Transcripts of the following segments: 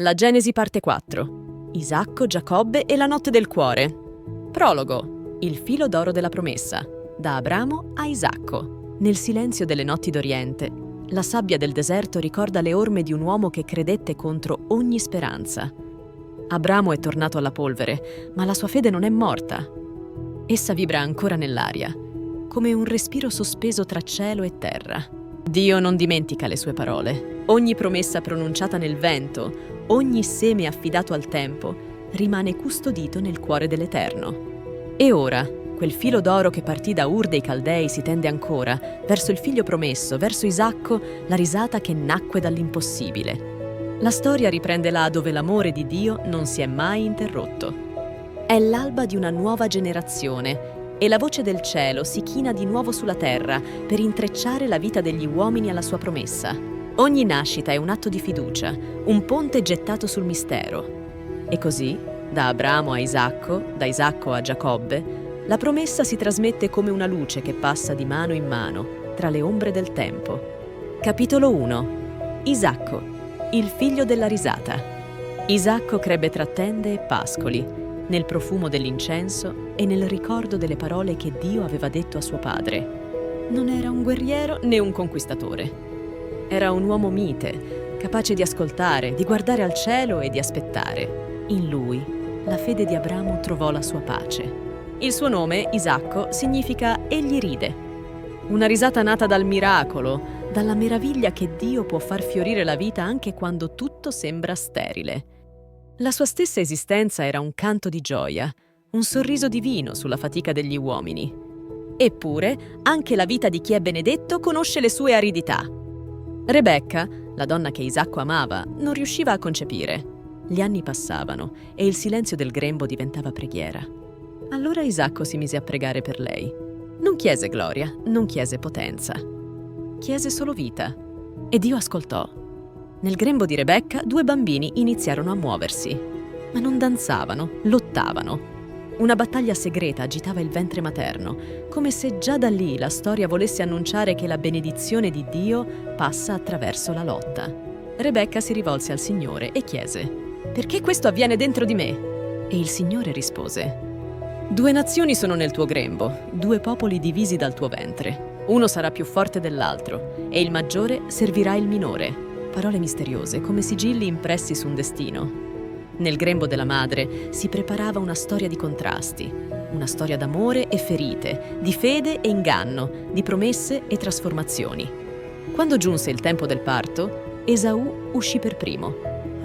La Genesi parte 4. Isacco, Giacobbe e la notte del cuore. Prologo. Il filo d'oro della promessa. Da Abramo a Isacco. Nel silenzio delle notti d'Oriente, la sabbia del deserto ricorda le orme di un uomo che credette contro ogni speranza. Abramo è tornato alla polvere, ma la sua fede non è morta. Essa vibra ancora nell'aria, come un respiro sospeso tra cielo e terra. Dio non dimentica le sue parole. Ogni promessa pronunciata nel vento, ogni seme affidato al tempo, rimane custodito nel cuore dell'Eterno. E ora, quel filo d'oro che partì da Ur dei Caldei si tende ancora, verso il figlio promesso, verso Isacco, la risata che nacque dall'impossibile. La storia riprende là dove l'amore di Dio non si è mai interrotto. È l'alba di una nuova generazione e la voce del cielo si china di nuovo sulla terra per intrecciare la vita degli uomini alla sua promessa. Ogni nascita è un atto di fiducia, un ponte gettato sul mistero. E così, da Abramo a Isacco, da Isacco a Giacobbe, la promessa si trasmette come una luce che passa di mano in mano tra le ombre del tempo. Capitolo 1. Isacco, il figlio della risata. Isacco crebbe tra tende e pascoli, nel profumo dell'incenso e nel ricordo delle parole che Dio aveva detto a suo padre. Non era un guerriero né un conquistatore. Era un uomo mite, capace di ascoltare, di guardare al cielo e di aspettare. In lui, la fede di Abramo trovò la sua pace. Il suo nome, Isacco, significa «egli ride». Una risata nata dal miracolo, dalla meraviglia che Dio può far fiorire la vita anche quando tutto sembra sterile. La sua stessa esistenza era un canto di gioia, un sorriso divino sulla fatica degli uomini. Eppure, anche la vita di chi è benedetto conosce le sue aridità. Rebecca, la donna che Isacco amava, non riusciva a concepire. Gli anni passavano e il silenzio del grembo diventava preghiera. Allora Isacco si mise a pregare per lei. Non chiese gloria, non chiese potenza. Chiese solo vita. E Dio ascoltò. Nel grembo di Rebecca 2 bambini iniziarono a muoversi. Ma non danzavano, lottavano. Una battaglia segreta agitava il ventre materno, come se già da lì la storia volesse annunciare che la benedizione di Dio passa attraverso la lotta. Rebecca si rivolse al Signore e chiese: «Perché questo avviene dentro di me?» E il Signore rispose: «2 nazioni sono nel tuo grembo, 2 popoli divisi dal tuo ventre. Uno sarà più forte dell'altro, e il maggiore servirà il minore». Parole misteriose, come sigilli impressi su un destino. Nel grembo della madre si preparava una storia di contrasti, una storia d'amore e ferite, di fede e inganno, di promesse e trasformazioni. Quando giunse il tempo del parto, Esaù uscì per primo,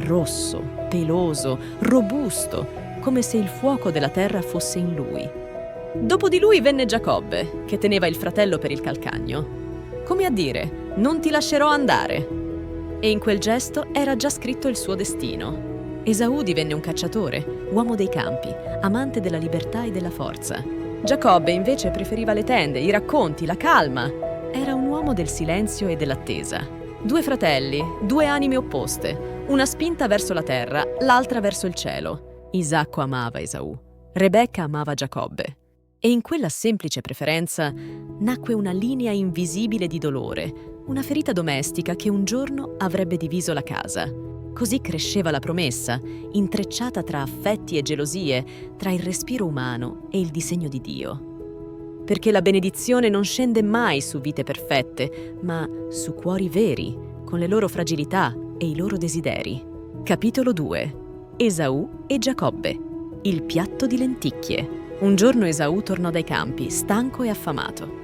rosso, peloso, robusto, come se il fuoco della terra fosse in lui. Dopo di lui venne Giacobbe, che teneva il fratello per il calcagno. Come a dire, non ti lascerò andare. E in quel gesto era già scritto il suo destino. Esaù divenne un cacciatore, uomo dei campi, amante della libertà e della forza. Giacobbe invece preferiva le tende, i racconti, la calma. Era un uomo del silenzio e dell'attesa. 2 fratelli, 2 anime opposte, una spinta verso la terra, l'altra verso il cielo. Isacco amava Esaù, Rebecca amava Giacobbe. E in quella semplice preferenza nacque una linea invisibile di dolore, una ferita domestica che un giorno avrebbe diviso la casa. Così cresceva la promessa, intrecciata tra affetti e gelosie, tra il respiro umano e il disegno di Dio. Perché la benedizione non scende mai su vite perfette, ma su cuori veri, con le loro fragilità e i loro desideri. Capitolo 2. Esaù e Giacobbe. Il piatto di lenticchie. Un giorno Esaù tornò dai campi, stanco e affamato.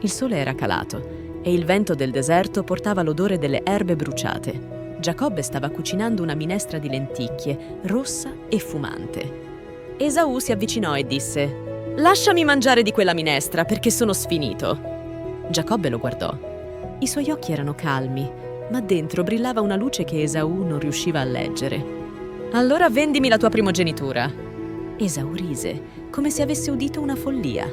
Il sole era calato e il vento del deserto portava l'odore delle erbe bruciate. Giacobbe stava cucinando una minestra di lenticchie, rossa e fumante. Esaù si avvicinò e disse: «Lasciami mangiare di quella minestra perché sono sfinito». Giacobbe lo guardò. I suoi occhi erano calmi, ma dentro brillava una luce che Esaù non riusciva a leggere. «Allora vendimi la tua primogenitura». Esaù rise, come se avesse udito una follia.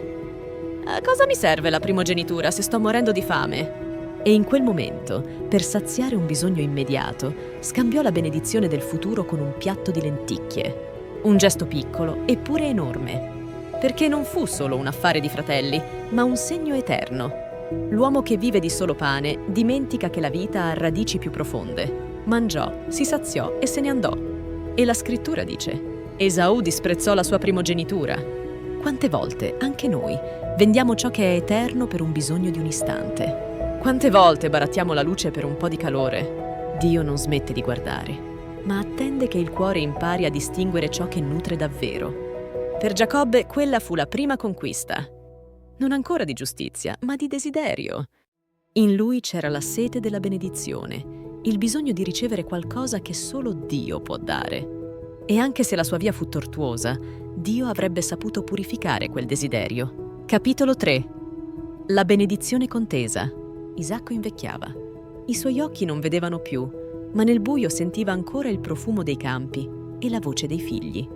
«A cosa mi serve la primogenitura se sto morendo di fame?» E in quel momento, per saziare un bisogno immediato, scambiò la benedizione del futuro con un piatto di lenticchie. Un gesto piccolo, eppure enorme. Perché non fu solo un affare di fratelli, ma un segno eterno. L'uomo che vive di solo pane dimentica che la vita ha radici più profonde. Mangiò, si saziò e se ne andò. E la scrittura dice: Esaù disprezzò la sua primogenitura. Quante volte, anche noi, vendiamo ciò che è eterno per un bisogno di un istante? Quante volte barattiamo la luce per un po' di calore? Dio non smette di guardare, ma attende che il cuore impari a distinguere ciò che nutre davvero. Per Giacobbe quella fu la prima conquista. Non ancora di giustizia, ma di desiderio. In lui c'era la sete della benedizione, il bisogno di ricevere qualcosa che solo Dio può dare. E anche se la sua via fu tortuosa, Dio avrebbe saputo purificare quel desiderio. Capitolo 3. La benedizione contesa. Isacco invecchiava. I suoi occhi non vedevano più, ma nel buio sentiva ancora il profumo dei campi e la voce dei figli.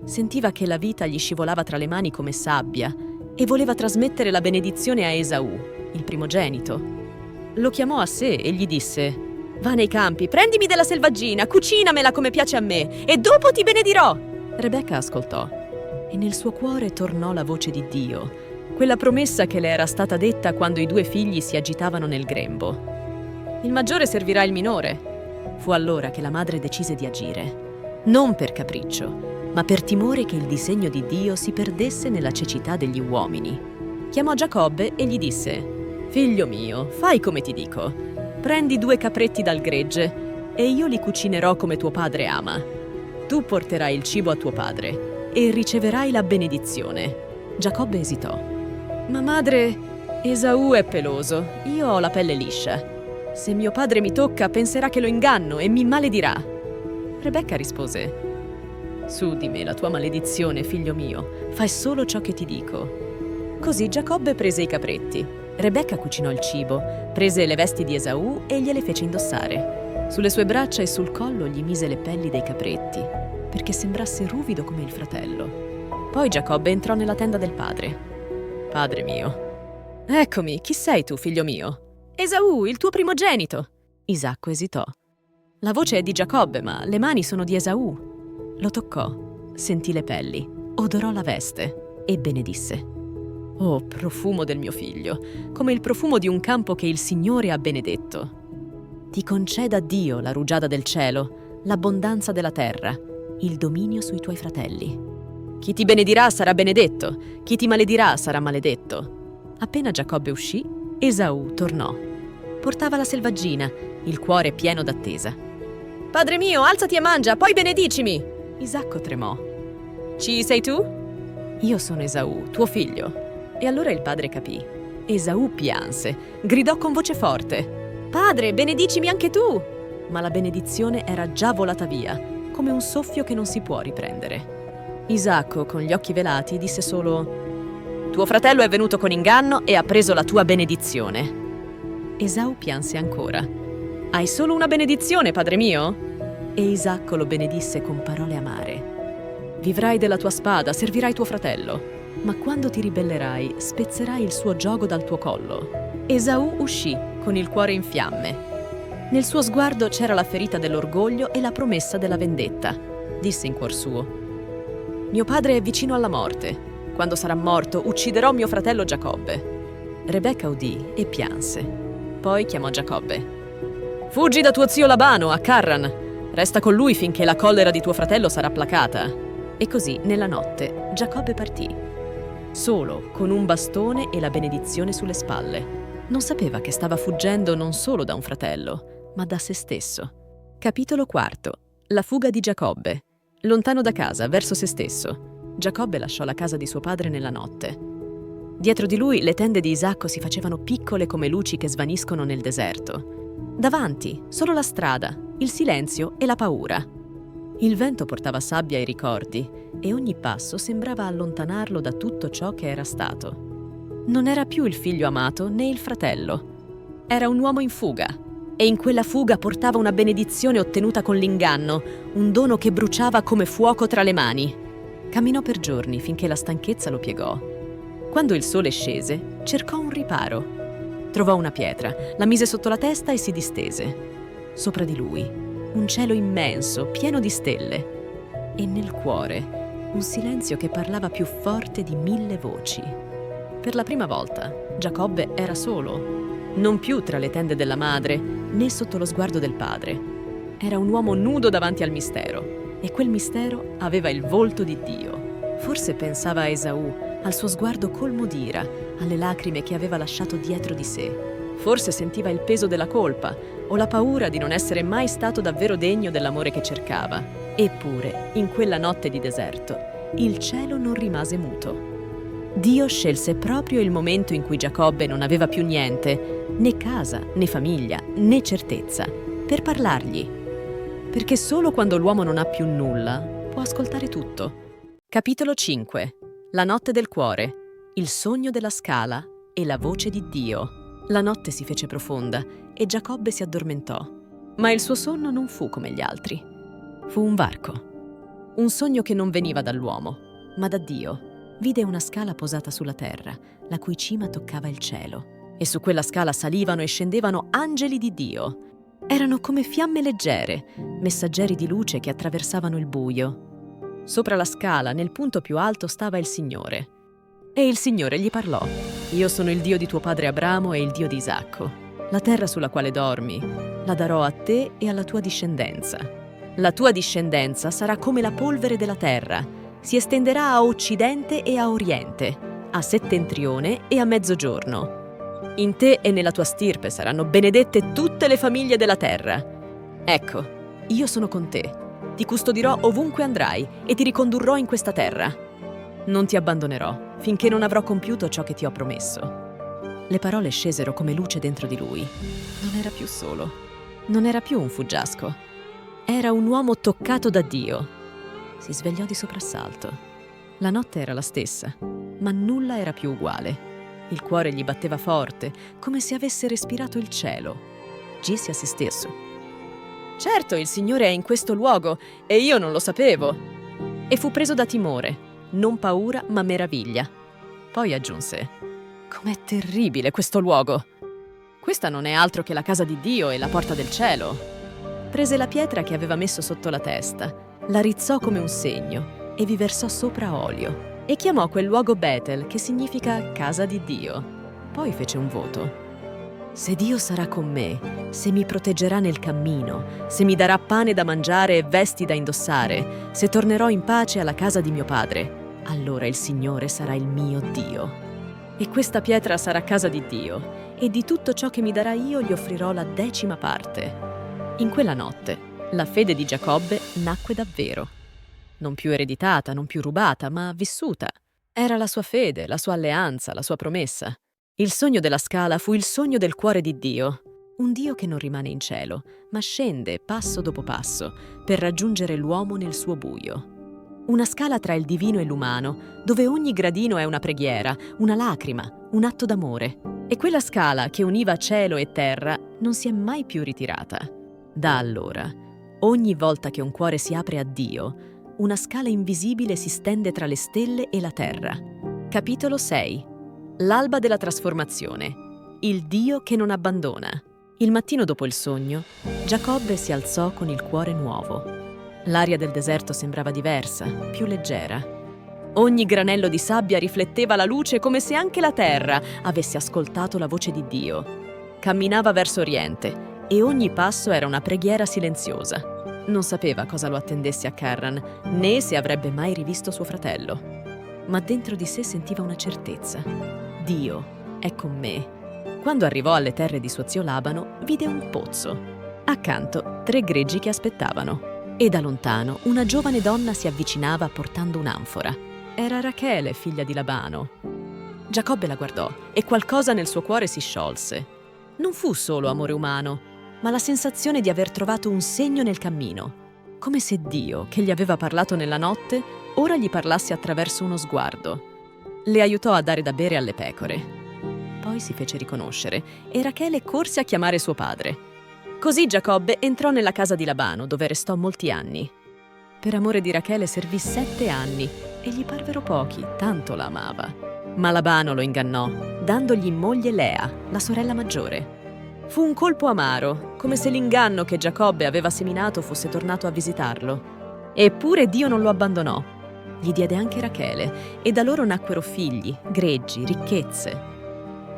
Sentiva che la vita gli scivolava tra le mani come sabbia e voleva trasmettere la benedizione a Esaù, il primogenito. Lo chiamò a sé e gli disse: «Va nei campi, prendimi della selvaggina, cucinamela come piace a me, e dopo ti benedirò!» Rebecca ascoltò, e nel suo cuore tornò la voce di Dio, quella promessa che le era stata detta quando i due figli si agitavano nel grembo. «Il maggiore servirà il minore». Fu allora che la madre decise di agire, non per capriccio, ma per timore che il disegno di Dio si perdesse nella cecità degli uomini. Chiamò Giacobbe e gli disse: «Figlio mio, fai come ti dico. Prendi 2 capretti dal gregge e io li cucinerò come tuo padre ama. Tu porterai il cibo a tuo padre e riceverai la benedizione». Giacobbe esitò. «Ma madre, Esaù è peloso, io ho la pelle liscia. Se mio padre mi tocca penserà che lo inganno e mi maledirà». Rebecca rispose: «Su di me la tua maledizione, figlio mio, fai solo ciò che ti dico». Così Giacobbe prese i capretti. Rebecca cucinò il cibo, prese le vesti di Esaù e gliele fece indossare. Sulle sue braccia e sul collo gli mise le pelli dei capretti, perché sembrasse ruvido come il fratello. Poi Giacobbe entrò nella tenda del padre. «Padre mio». «Eccomi, chi sei tu, figlio mio?» «Esaù, il tuo primogenito». Isacco esitò. «La voce è di Giacobbe, ma le mani sono di Esaù». Lo toccò, sentì le pelli, odorò la veste e benedisse. «Oh, profumo del mio figlio, come il profumo di un campo che il Signore ha benedetto. Ti conceda Dio la rugiada del cielo, l'abbondanza della terra, il dominio sui tuoi fratelli. Chi ti benedirà sarà benedetto, chi ti maledirà sarà maledetto». Appena Giacobbe uscì, Esaù tornò. Portava la selvaggina, il cuore pieno d'attesa. «Padre mio, alzati e mangia, poi benedicimi!» Isacco tremò. «Ci sei tu?» «Io sono Esaù, tuo figlio». E allora il padre capì. Esaù pianse, gridò con voce forte: «Padre, benedicimi anche tu!» Ma la benedizione era già volata via, come un soffio che non si può riprendere. Isacco, con gli occhi velati, disse solo: «Tuo fratello è venuto con inganno e ha preso la tua benedizione». Esaù pianse ancora. «Hai solo una benedizione, padre mio?» E Isacco lo benedisse con parole amare. «Vivrai della tua spada, servirai tuo fratello. Ma quando ti ribellerai, spezzerai il suo giogo dal tuo collo». Esaù uscì, con il cuore in fiamme. Nel suo sguardo c'era la ferita dell'orgoglio e la promessa della vendetta. Disse in cuor suo: «Mio padre è vicino alla morte. Quando sarà morto, ucciderò mio fratello Giacobbe». Rebecca udì e pianse. Poi chiamò Giacobbe. «Fuggi da tuo zio Labano, a Carran. Resta con lui finché la collera di tuo fratello sarà placata». E così, nella notte, Giacobbe partì. Solo, con un bastone e la benedizione sulle spalle. Non sapeva che stava fuggendo non solo da un fratello, ma da se stesso. Capitolo 4. La fuga di Giacobbe. Lontano da casa, verso se stesso. Giacobbe lasciò la casa di suo padre nella notte. Dietro di lui le tende di Isacco si facevano piccole come luci che svaniscono nel deserto. Davanti, solo la strada, il silenzio e la paura. Il vento portava sabbia e ricordi, e ogni passo sembrava allontanarlo da tutto ciò che era stato. Non era più il figlio amato né il fratello. Era un uomo in fuga, e in quella fuga portava una benedizione ottenuta con l'inganno, un dono che bruciava come fuoco tra le mani. Camminò per giorni finché la stanchezza lo piegò. Quando il sole scese, cercò un riparo. Trovò una pietra, la mise sotto la testa e si distese. Sopra di lui un cielo immenso, pieno di stelle, e nel cuore un silenzio che parlava più forte di 1000 voci. Per la prima volta Giacobbe era solo, non più tra le tende della madre, né sotto lo sguardo del padre. Era un uomo nudo davanti al mistero, e quel mistero aveva il volto di Dio. Forse pensava a Esaù, al suo sguardo colmo d'ira, alle lacrime che aveva lasciato dietro di sé. Forse sentiva il peso della colpa o la paura di non essere mai stato davvero degno dell'amore che cercava. Eppure, in quella notte di deserto, il cielo non rimase muto. Dio scelse proprio il momento in cui Giacobbe non aveva più niente, né casa, né famiglia, né certezza, per parlargli. Perché solo quando l'uomo non ha più nulla può ascoltare tutto. Capitolo 5. La notte del cuore, il sogno della scala e la voce di Dio. La notte si fece profonda e Giacobbe si addormentò. Ma il suo sonno non fu come gli altri. Fu un varco. Un sogno che non veniva dall'uomo, ma da Dio. Vide una scala posata sulla terra, la cui cima toccava il cielo. E su quella scala salivano e scendevano angeli di Dio. Erano come fiamme leggere, messaggeri di luce che attraversavano il buio. Sopra la scala, nel punto più alto, stava il Signore. E il Signore gli parlò: «Io sono il Dio di tuo padre Abramo e il Dio di Isacco. La terra sulla quale dormi, la darò a te e alla tua discendenza. La tua discendenza sarà come la polvere della terra, si estenderà a occidente e a oriente, a settentrione e a mezzogiorno. In te e nella tua stirpe saranno benedette tutte le famiglie della terra. Ecco, io sono con te, ti custodirò ovunque andrai e ti ricondurrò in questa terra. Non ti abbandonerò finché non avrò compiuto ciò che ti ho promesso». Le parole scesero come luce dentro di lui. Non era più solo, non era più un fuggiasco. Era un uomo toccato da Dio. Si svegliò di soprassalto. La notte era la stessa, ma nulla era più uguale. Il cuore gli batteva forte, come se avesse respirato il cielo. Disse a se stesso: «Certo, il Signore è in questo luogo e io non lo sapevo». E fu preso da timore, non paura ma meraviglia. Poi aggiunse: «Com'è terribile questo luogo! Questa non è altro che la casa di Dio e la porta del cielo». Prese la pietra che aveva messo sotto la testa, la rizzò come un segno e vi versò sopra olio e chiamò quel luogo Betel, che significa casa di Dio. Poi fece un voto: «Se Dio sarà con me, se mi proteggerà nel cammino, se mi darà pane da mangiare e vesti da indossare, se tornerò in pace alla casa di mio padre, allora il Signore sarà il mio Dio. E questa pietra sarà casa di Dio, e di tutto ciò che mi darà io gli offrirò la 10ª parte». In quella notte la fede di Giacobbe nacque davvero. Non più ereditata, non più rubata, ma vissuta. Era la sua fede, la sua alleanza, la sua promessa. Il sogno della scala fu il sogno del cuore di Dio. Un Dio che non rimane in cielo, ma scende passo dopo passo per raggiungere l'uomo nel suo buio. Una scala tra il divino e l'umano, dove ogni gradino è una preghiera, una lacrima, un atto d'amore. E quella scala che univa cielo e terra non si è mai più ritirata. Da allora, ogni volta che un cuore si apre a Dio, una scala invisibile si stende tra le stelle e la terra. Capitolo 6. L'alba della trasformazione. Il Dio che non abbandona. Il mattino dopo il sogno, Giacobbe si alzò con il cuore nuovo. L'aria del deserto sembrava diversa, più leggera. Ogni granello di sabbia rifletteva la luce come se anche la terra avesse ascoltato la voce di Dio. Camminava verso oriente e ogni passo era una preghiera silenziosa. Non sapeva cosa lo attendesse a Carran, né se avrebbe mai rivisto suo fratello. Ma dentro di sé sentiva una certezza. Dio è con me. Quando arrivò alle terre di suo zio Labano, vide un pozzo. Accanto 3 greggi che aspettavano. E da lontano una giovane donna si avvicinava portando un'anfora. Era Rachele, figlia di Labano. Giacobbe la guardò e qualcosa nel suo cuore si sciolse. Non fu solo amore umano, ma la sensazione di aver trovato un segno nel cammino, come se Dio, che gli aveva parlato nella notte, ora gli parlasse attraverso uno sguardo. Le aiutò a dare da bere alle pecore. Poi si fece riconoscere e Rachele corse a chiamare suo padre. Così Giacobbe entrò nella casa di Labano, dove restò molti anni. Per amore di Rachele servì 7 anni e gli parvero pochi, tanto la amava. Ma Labano lo ingannò, dandogli in moglie Lea, la sorella maggiore. Fu un colpo amaro, come se l'inganno che Giacobbe aveva seminato fosse tornato a visitarlo. Eppure Dio non lo abbandonò. Gli diede anche Rachele, e da loro nacquero figli, greggi, ricchezze.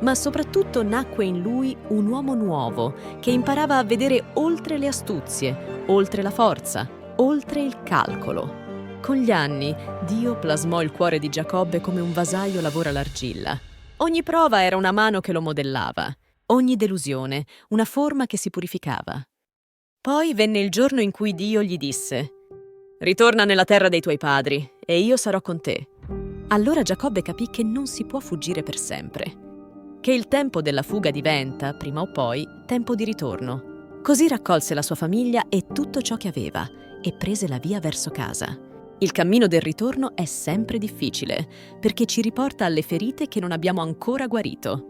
ma soprattutto nacque in lui un uomo nuovo che imparava a vedere oltre le astuzie, oltre la forza, oltre il calcolo. Con gli anni, Dio plasmò il cuore di Giacobbe come un vasaio lavora l'argilla. Ogni prova era una mano che lo modellava, ogni delusione una forma che si purificava. Poi venne il giorno in cui Dio gli disse: «Ritorna nella terra dei tuoi padri, e io sarò con te». Allora Giacobbe capì che non si può fuggire per sempre, che il tempo della fuga diventa, prima o poi, tempo di ritorno. Così raccolse la sua famiglia e tutto ciò che aveva e prese la via verso casa. Il cammino del ritorno è sempre difficile, perché ci riporta alle ferite che non abbiamo ancora guarito.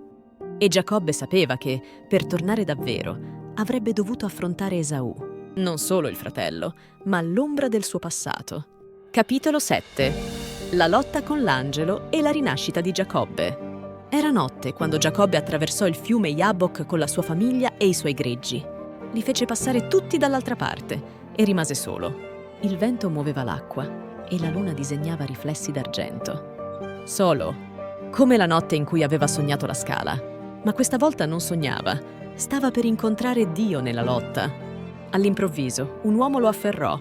E Giacobbe sapeva che, per tornare davvero, avrebbe dovuto affrontare Esaù, non solo il fratello, ma l'ombra del suo passato. Capitolo 7. La lotta con l'angelo e la rinascita di Giacobbe. Era notte quando Giacobbe attraversò il fiume Jabbok con la sua famiglia e i suoi greggi. Li fece passare tutti dall'altra parte e rimase solo. Il vento muoveva l'acqua e la luna disegnava riflessi d'argento. Solo, come la notte in cui aveva sognato la scala. Ma questa volta non sognava, stava per incontrare Dio nella lotta. All'improvviso, un uomo lo afferrò.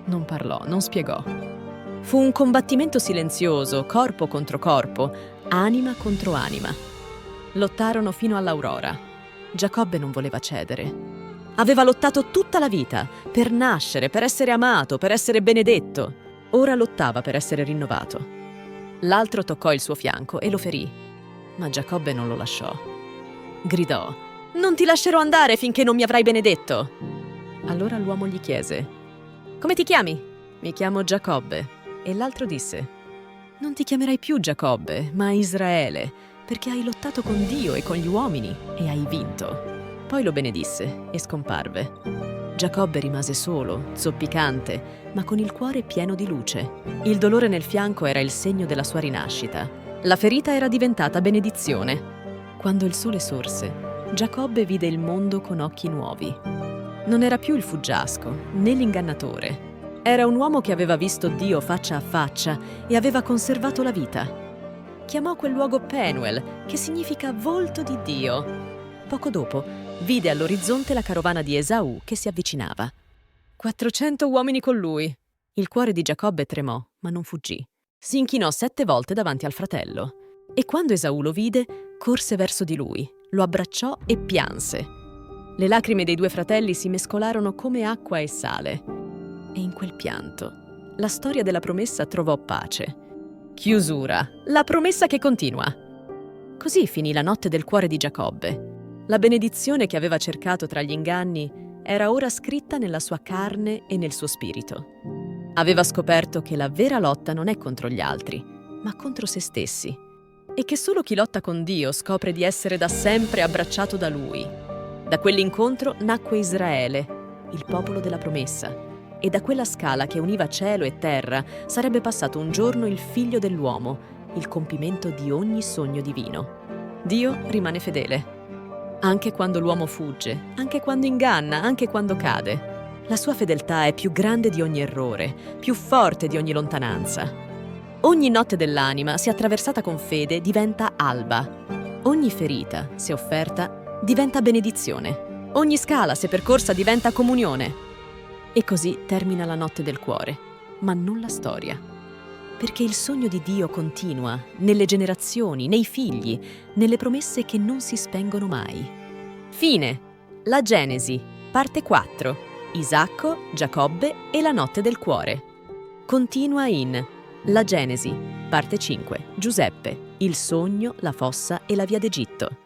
Non parlò, non spiegò. Fu un combattimento silenzioso, corpo contro corpo, anima contro anima. Lottarono fino all'aurora. Giacobbe non voleva cedere. Aveva lottato tutta la vita, per nascere, per essere amato, per essere benedetto. Ora lottava per essere rinnovato. L'altro toccò il suo fianco e lo ferì, ma Giacobbe non lo lasciò. Gridò: «Non ti lascerò andare finché non mi avrai benedetto!» Allora l'uomo gli chiese: «Come ti chiami?» «Mi chiamo Giacobbe». E l'altro disse: «Non ti chiamerai più Giacobbe, ma Israele, perché hai lottato con Dio e con gli uomini e hai vinto». Poi lo benedisse e scomparve. Giacobbe rimase solo, zoppicante, ma con il cuore pieno di luce. Il dolore nel fianco era il segno della sua rinascita. La ferita era diventata benedizione. Quando il sole sorse, Giacobbe vide il mondo con occhi nuovi. Non era più il fuggiasco, né l'ingannatore. Era un uomo che aveva visto Dio faccia a faccia e aveva conservato la vita. Chiamò quel luogo Penuel, che significa volto di Dio. Poco dopo, vide all'orizzonte la carovana di Esaù che si avvicinava. 400 uomini con lui. Il cuore di Giacobbe tremò, ma non fuggì. Si inchinò 7 volte davanti al fratello. E quando Esaù lo vide, corse verso di lui, lo abbracciò e pianse. Le lacrime dei 2 fratelli si mescolarono come acqua e sale. E in quel pianto, la storia della promessa trovò pace. Chiusura, la promessa che continua. Così finì la notte del cuore di Giacobbe. La benedizione che aveva cercato tra gli inganni era ora scritta nella sua carne e nel suo spirito. Aveva scoperto che la vera lotta non è contro gli altri, ma contro se stessi, e che solo chi lotta con Dio scopre di essere da sempre abbracciato da Lui. Da quell'incontro nacque Israele, il popolo della promessa, e da quella scala che univa cielo e terra sarebbe passato un giorno il figlio dell'uomo, il compimento di ogni sogno divino. Dio rimane fedele. Anche quando l'uomo fugge, anche quando inganna, anche quando cade. La sua fedeltà è più grande di ogni errore, più forte di ogni lontananza. Ogni notte dell'anima, se attraversata con fede, diventa alba. Ogni ferita, se offerta, diventa benedizione. Ogni scala, se percorsa, diventa comunione. E così termina la notte del cuore, ma non la storia. Perché il sogno di Dio continua nelle generazioni, nei figli, nelle promesse che non si spengono mai. Fine. La Genesi, parte 4. Isacco, Giacobbe e la notte del cuore. Continua in La Genesi, parte 5. Giuseppe, il sogno, la fossa e la via d'Egitto.